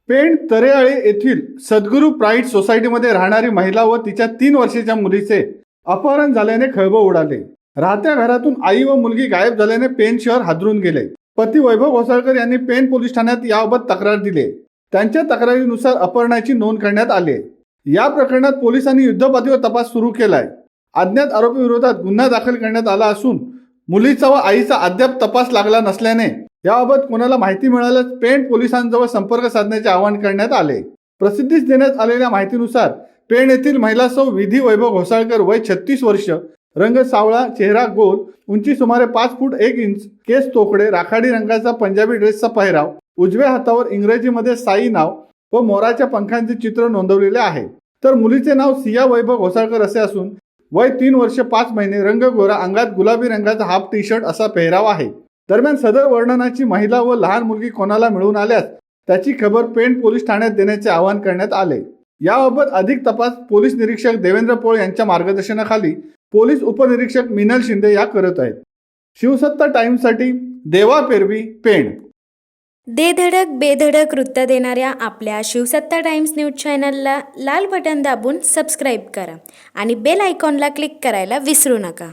पेण तरेआळे येथील सद्गुरू प्राईड सोसायटीमध्ये राहणारी महिला व तिच्या 3 वर्षाच्या मुलीचे अपहरण झाल्याने खळबळ उडाले. राहत्या घरातून आई व मुलगी गायब झाल्याने पेण शहर हादरून गेले. पती वैभव घोसाळकर यांनी पेण पोलीस ठाण्यात याबाबत तक्रार दिली. त्यांच्या तक्रारीनुसार अपहरणाची नोंद करण्यात आली. या प्रकरणात पोलिसांनी युद्धपातळीवर तपास सुरू केलाय. अज्ञात आरोपी विरोधात गुन्हा दाखल करण्यात आला असून मुलीचा व आईचा अद्याप तपास लागला नसल्याने याबाबत कोणाला माहिती मिळाल्यास पेण पोलिसांजवळ संपर्क साधण्याचे आवाहन करण्यात आले. प्रसिद्धीस देण्यात आलेल्या माहितीनुसार पेण येथील महिला सौ विधी वैभव घोसाळकर, वय 36 वर्ष, रंग सावळा, चेहरा गोल, उंची सुमारे 5 फूट 1 इंच, केस तोकडे, राखाडी रंगाचा पंजाबी ड्रेसचा पहिराव, उजव्या हातावर इंग्रजीमध्ये साई नाव व मोराच्या पंखांचे चित्र नोंदवलेले आहे. तर मुलीचे नाव सिया वैभव घोसाळकर असे असून वय 3 वर्ष 5 महिने, रंग गोरा, अंगात गुलाबी रंगाचा हाफ टी शर्ट असा पेहराव आहे. दरम्यान सदर वर्णनाची महिला व लहान मुलगी कोणाला मिळून आल्यास त्याची खबर पेण पोलीस ठाण्यात देण्याचे आवाहन करण्यात आले. याबाबत अधिक तपास पोलीस निरीक्षक देवेंद्र पोळ यांच्या मार्गदर्शनाखाली पोलीस उपनिरीक्षक मिनल शिंदे या करत आहेत. शिवसत्ता टाइम्ससाठी देवा पेरवी, पेण. दे धडक बेधडक वृत्त देणाऱ्या आपल्या शिवसत्ता टाइम्स न्यूज चॅनलला लाल बटन दाबून सबस्क्राईब करा आणि बेल आयकॉनला क्लिक करायला विसरू नका.